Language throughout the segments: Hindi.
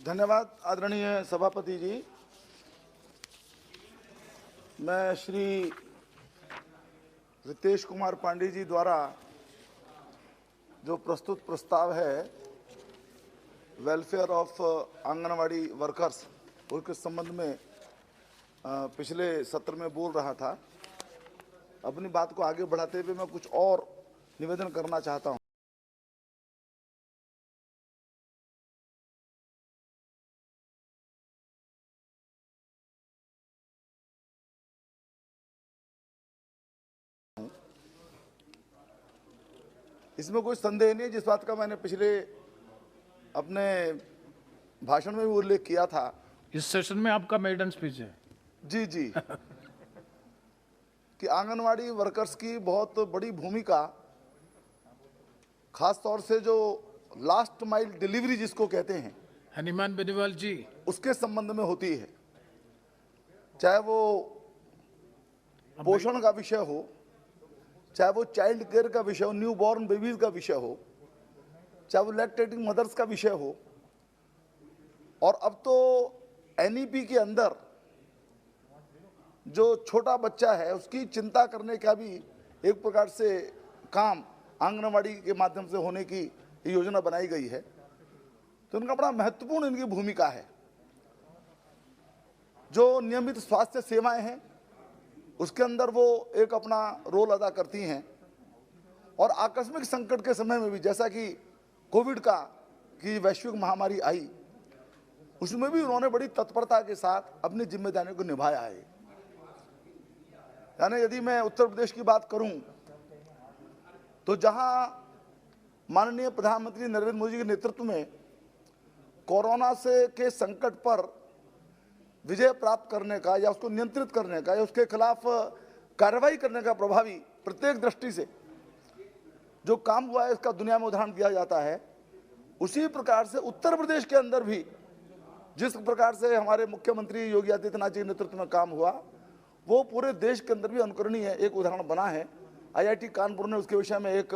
धन्यवाद आदरणीय सभापति जी। मैं श्री रितेश कुमार पांडे जी द्वारा जो प्रस्तुत प्रस्ताव है वेलफेयर ऑफ आंगनवाड़ी वर्कर्स उसके संबंध में पिछले सत्र में बोल रहा था। अपनी बात को आगे बढ़ाते हुए मैं कुछ और निवेदन करना चाहता हूं। इसमें कोई संदेह नहीं, जिस बात का मैंने पिछले अपने भाषण में भी उल्लेख किया था। इस सेशन में आपका मेडन स्पीच है। जी जी कि आंगनवाड़ी वर्कर्स की बहुत बड़ी भूमिका, खास तौर से जो लास्ट माइल डिलीवरी जिसको कहते हैं, हनीमान बेनीवाल जी, उसके संबंध में होती है। चाहे वो पोषण का विषय हो, चाहे वो चाइल्ड केयर का विषय हो, न्यू बॉर्न बेबीज का विषय हो, चाहे वो लैक्टेटिंग मदर्स का विषय हो, और अब तो एनईपी के अंदर जो छोटा बच्चा है उसकी चिंता करने का भी एक प्रकार से काम आंगनवाड़ी के माध्यम से होने की योजना बनाई गई है। तो इनका बड़ा महत्वपूर्ण इनकी भूमिका है। जो नियमित स्वास्थ्य सेवाएं हैं उसके अंदर वो एक अपना रोल अदा करती हैं, और आकस्मिक संकट के समय में भी, जैसा कि कोविड की वैश्विक महामारी आई, उसमें भी उन्होंने बड़ी तत्परता के साथ अपनी जिम्मेदारियों को निभाया है। यानी यदि मैं उत्तर प्रदेश की बात करूं तो जहां माननीय प्रधानमंत्री नरेंद्र मोदी के नेतृत्व में कोरोना के संकट पर विजय प्राप्त करने का या उसको नियंत्रित करने का या उसके खिलाफ कार्रवाई करने का प्रभावी प्रत्येक दृष्टि से जो काम हुआ है, इसका दुनिया में उदाहरण दिया जाता है। उसी प्रकार से उत्तर प्रदेश के अंदर भी जिस प्रकार से हमारे मुख्यमंत्री योगी आदित्यनाथ जी के नेतृत्व में काम हुआ, वो पूरे देश के अंदर भी अनुकरणीय है, एक उदाहरण बना है। आईआईटी कानपुर ने उसके विषय में एक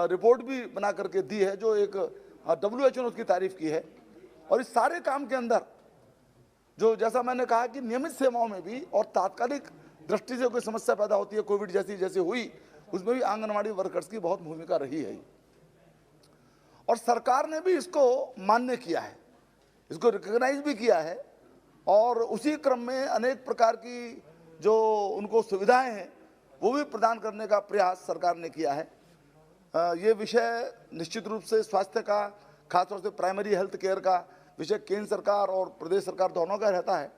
रिपोर्ट भी बना करके दी है, जो एक WHO ने उसकी तारीफ की है। और इस सारे काम के अंदर जो, जैसा मैंने कहा कि नियमित सेवाओं में भी और तात्कालिक दृष्टि से कोई समस्या पैदा होती है, कोविड जैसी हुई, उसमें भी आंगनवाड़ी वर्कर्स की बहुत भूमिका रही है। और सरकार ने भी इसको मान्य किया है, इसको रिकॉग्नाइज भी किया है, और उसी क्रम में अनेक प्रकार की जो उनको सुविधाएं हैं वो भी प्रदान करने का प्रयास सरकार ने किया है। ये विषय निश्चित रूप से स्वास्थ्य का, खासतौर से प्राइमरी हेल्थ केयर का विषय केंद्र सरकार और प्रदेश सरकार दोनों का रहता है।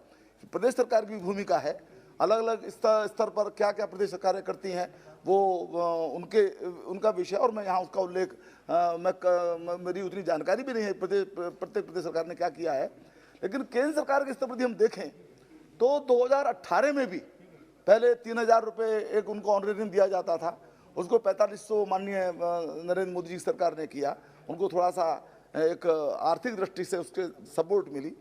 प्रदेश सरकार की भूमिका है, अलग अलग स्तर पर क्या क्या प्रदेश सरकारें करती हैं वो उनका विषय, और मैं यहाँ उसका उल्लेख मेरी उतनी जानकारी भी नहीं है प्रत्येक प्रदेश सरकार ने क्या किया है। लेकिन केंद्र सरकार के स्तर पर यदि हम देखें तो 2018 में भी पहले 3000 रुपये एक उनको ऑनरेरियम दिया जाता था, उसको 4500 माननीय नरेंद्र मोदी जी की सरकार ने किया। उनको थोड़ा सा एक आर्थिक दृष्टि से उसके सपोर्ट मिली।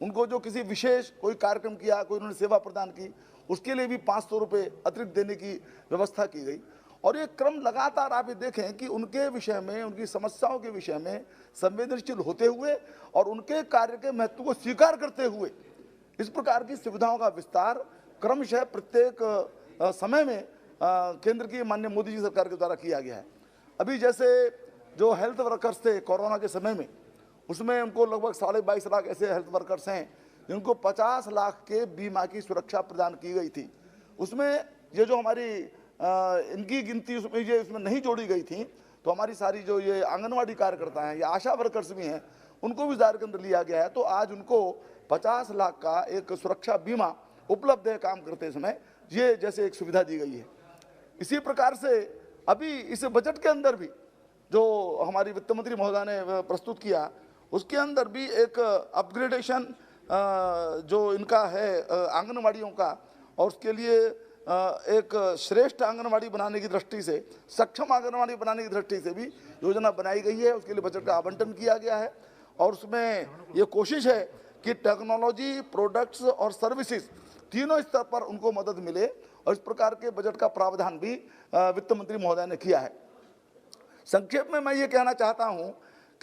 उनको जो किसी विशेष कोई कार्यक्रम किया, कोई उन्होंने सेवा प्रदान की, उसके लिए भी 500 रुपये अतिरिक्त देने की व्यवस्था की गई। और ये क्रम लगातार आप ये देखें कि उनके विषय में, उनकी समस्याओं के विषय में संवेदनशील होते हुए और उनके कार्य के महत्व को स्वीकार करते हुए इस प्रकार की सुविधाओं का विस्तार क्रमशः प्रत्येक समय में केंद्र की माननीय मोदी जी सरकार के द्वारा किया गया है। अभी जैसे जो हेल्थ वर्कर्स थे कोरोना के समय में, उसमें उनको लगभग 22.5 लाख ऐसे हेल्थ वर्कर्स हैं जिनको 50 लाख के बीमा की सुरक्षा प्रदान की गई थी। उसमें ये जो हमारी इनकी गिनती इसमें नहीं जोड़ी गई थी, तो हमारी सारी जो ये आंगनवाड़ी कार्यकर्ता हैं या आशा वर्कर्स भी हैं, उनको भी दायरे के अंदर लिया गया है। तो आज उनको 50 लाख का एक सुरक्षा बीमा उपलब्ध है काम करते समय, ये जैसे एक सुविधा दी गई है। इसी प्रकार से अभी इस बजट के अंदर भी जो हमारी वित्त मंत्री महोदय ने प्रस्तुत किया, उसके अंदर भी एक अपग्रेडेशन जो इनका है आंगनवाड़ियों का, और उसके लिए एक श्रेष्ठ आंगनवाड़ी बनाने की दृष्टि से, सक्षम आंगनवाड़ी बनाने की दृष्टि से भी योजना बनाई गई है। उसके लिए बजट का आवंटन किया गया है, और उसमें ये कोशिश है कि टेक्नोलॉजी, प्रोडक्ट्स और सर्विसेज तीनों स्तर पर उनको मदद मिले, और इस प्रकार के बजट का प्रावधान भी वित्त मंत्री महोदय ने किया है। संक्षेप में मैं ये कहना चाहता हूँ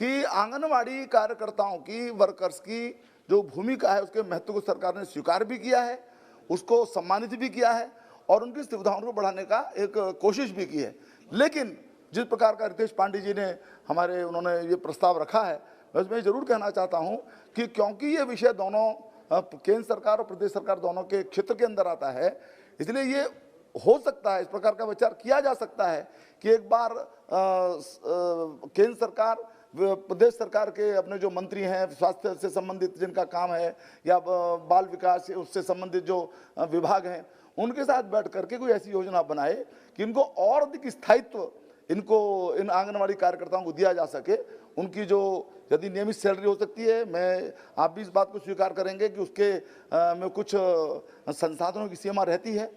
कि आंगनवाड़ी कार्यकर्ताओं की, वर्कर्स की जो भूमिका है उसके महत्व को सरकार ने स्वीकार भी किया है, उसको सम्मानित भी किया है और उनकी सुविधाओं को बढ़ाने का एक कोशिश भी की है। लेकिन जिस प्रकार का रितेश पांडे जी ने उन्होंने ये प्रस्ताव रखा है, मैं उसमें जरूर कहना चाहता हूं कि क्योंकि ये विषय दोनों केंद्र सरकार और प्रदेश सरकार दोनों के क्षेत्र के अंदर आता है, इसलिए ये हो सकता है, इस प्रकार का विचार किया जा सकता है कि एक बार केंद्र सरकार, प्रदेश सरकार के अपने जो मंत्री हैं, स्वास्थ्य से संबंधित जिनका काम है या बाल विकास उससे संबंधित जो विभाग हैं, उनके साथ बैठ करके कोई ऐसी योजना बनाए कि इनको और अधिक स्थायित्व इन आंगनवाड़ी कार्यकर्ताओं को दिया जा सके। उनकी जो यदि नियमित सैलरी हो सकती है, आप भी इस बात को स्वीकार करेंगे कि उसके में कुछ संसाधनों की सीमा रहती है।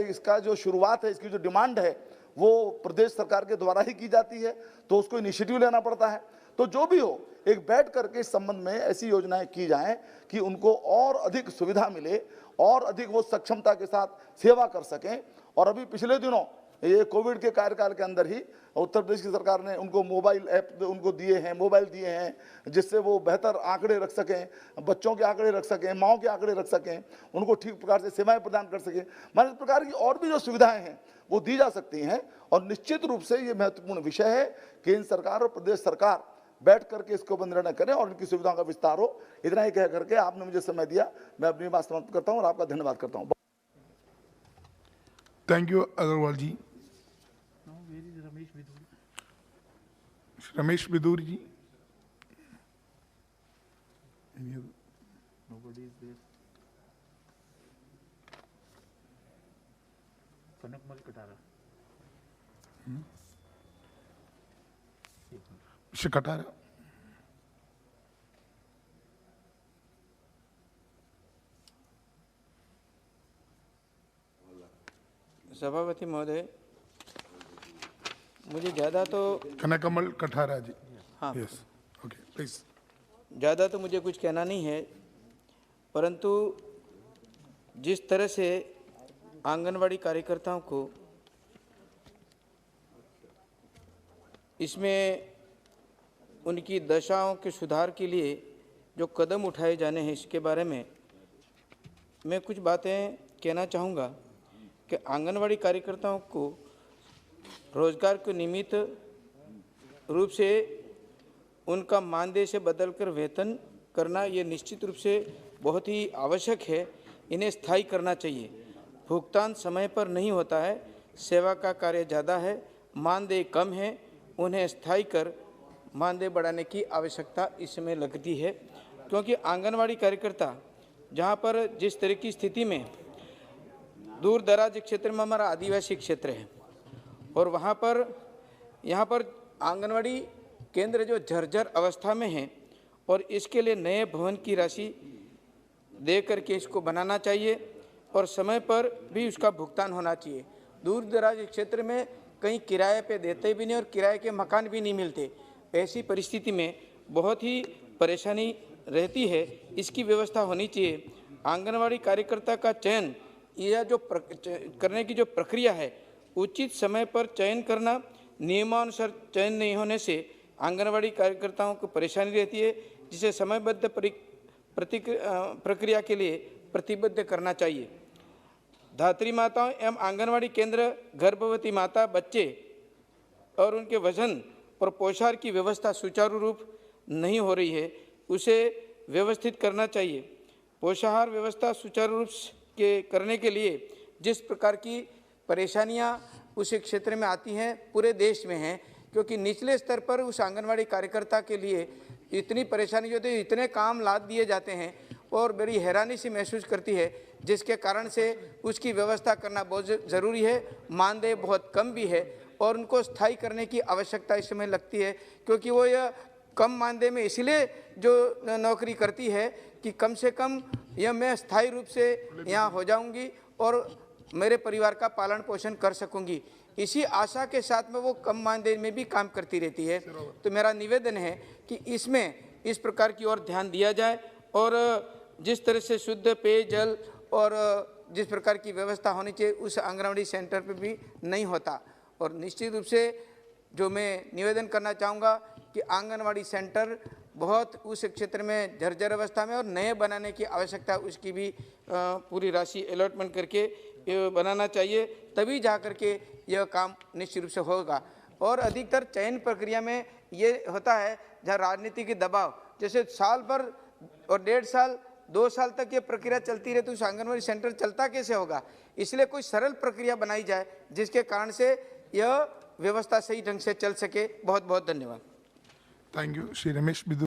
इसका जो शुरुआत है, इसकी जो डिमांड है वो प्रदेश सरकार के द्वारा ही की जाती है, तो उसको इनिशिएटिव लेना पड़ता है। तो जो भी हो, एक बैठ करके इस संबंध में ऐसी योजनाएं की जाएं कि उनको और अधिक सुविधा मिले और अधिक वो सक्षमता के साथ सेवा कर सकें। और अभी पिछले दिनों ये कोविड के कार्यकाल के अंदर ही उत्तर प्रदेश की सरकार ने उनको मोबाइल ऐप उनको दिए हैं, मोबाइल दिए हैं, जिससे वो बेहतर आंकड़े रख सकें, बच्चों के आंकड़े रख सकें, माओ के आंकड़े रख सकें, उनको ठीक प्रकार से सेवाएं प्रदान कर सकें। इस प्रकार की और भी जो सुविधाएं हैं वो दी जा सकती हैं। और निश्चित रूप से ये महत्वपूर्ण विषय है, केंद्र सरकार और प्रदेश सरकार बैठ करके इसके ऊपर निर्णय करें और इनकी सुविधाओं का विस्तार हो। इतना ही कह करके आपने मुझे समय दिया, मैं अपनी बात समाप्त करता हूँ और आपका धन्यवाद करता हूँ। Thank you Agarwal ji. Ramesh Bidur ji. Kanakmal Katara. Mister Katara. सभापति महोदय, मुझे ज़्यादा तो कनकमल कटारा जी। हाँ, यस, ओके, प्लीज। ज़्यादा तो मुझे कुछ कहना नहीं है, परंतु जिस तरह से आंगनवाड़ी कार्यकर्ताओं को इसमें उनकी दशाओं के सुधार के लिए जो कदम उठाए जाने हैं, इसके बारे में मैं कुछ बातें कहना चाहूँगा कि आंगनवाड़ी कार्यकर्ताओं को रोजगार के निमित्त रूप से उनका मानदेय से बदलकर वेतन करना ये निश्चित रूप से बहुत ही आवश्यक है। इन्हें स्थायी करना चाहिए। भुगतान समय पर नहीं होता है, सेवा का कार्य ज़्यादा है, मानदेय कम है, उन्हें स्थायी कर मानदेय बढ़ाने की आवश्यकता इसमें लगती है। क्योंकि आंगनवाड़ी कार्यकर्ता जहाँ पर जिस तरह की स्थिति में दूर दराज क्षेत्र में हमारा आदिवासी क्षेत्र है और वहाँ पर यहाँ पर आंगनवाड़ी केंद्र जो जर्जर अवस्था में है और इसके लिए नए भवन की राशि दे करके इसको बनाना चाहिए और समय पर भी उसका भुगतान होना चाहिए। दूर दराज क्षेत्र में कहीं किराए पे देते भी नहीं और किराए के मकान भी नहीं मिलते। ऐसी परिस्थिति में बहुत ही परेशानी रहती है, इसकी व्यवस्था होनी चाहिए। आंगनवाड़ी कार्यकर्ता का चयन यह जो करने की जो प्रक्रिया है, उचित समय पर चयन करना, नियमानुसार चयन नहीं होने से आंगनवाड़ी कार्यकर्ताओं को परेशानी रहती है, जिसे समयबद्ध प्रक्रिया के लिए प्रतिबद्ध करना चाहिए। धात्री माताओं एवं आंगनवाड़ी केंद्र गर्भवती माता, बच्चे और उनके वजन और पोषाहार की व्यवस्था सुचारू रूप नहीं हो रही है, उसे व्यवस्थित करना चाहिए। पोषाहार व्यवस्था सुचारू रूप के करने के लिए जिस प्रकार की परेशानियां उस क्षेत्र में आती हैं, पूरे देश में हैं, क्योंकि निचले स्तर पर उस आंगनवाड़ी कार्यकर्ता के लिए इतनी परेशानी होती है, इतने काम लाद दिए जाते हैं और बड़ी हैरानी सी महसूस करती है, जिसके कारण से उसकी व्यवस्था करना बहुत ज़रूरी है। मानदेय बहुत कम भी है और उनको स्थायी करने की आवश्यकता इस समय लगती है, क्योंकि वो यह कम मानदेय में इसलिए जो नौकरी करती है कि कम से कम यह मैं स्थायी रूप से यहाँ हो जाऊँगी और मेरे परिवार का पालन पोषण कर सकूँगी। इसी आशा के साथ में वो कम मानदेय में भी काम करती रहती है। तो मेरा निवेदन है कि इसमें इस प्रकार की ओर ध्यान दिया जाए और जिस तरह से शुद्ध पेयजल और जिस प्रकार की व्यवस्था होनी चाहिए उस आंगनवाड़ी सेंटर पर भी नहीं होता। और निश्चित रूप से जो मैं निवेदन करना चाहूँगा कि आंगनवाड़ी सेंटर बहुत उस क्षेत्र में जर्जर अवस्था में और नए बनाने की आवश्यकता है, उसकी भी पूरी राशि अलॉटमेंट करके ये बनाना चाहिए, तभी जा कर के यह काम निश्चित रूप से होगा। और अधिकतर चयन प्रक्रिया में ये होता है जहाँ राजनीति के दबाव, जैसे साल भर और 1.5 साल 2 साल तक ये प्रक्रिया चलती रहे तो उस आंगनवाड़ी सेंटर चलता कैसे होगा। इसलिए कोई सरल प्रक्रिया बनाई जाए जिसके कारण से यह व्यवस्था सही ढंग से चल सके। बहुत बहुत धन्यवाद। Thank you. श्री रमेश बिदु।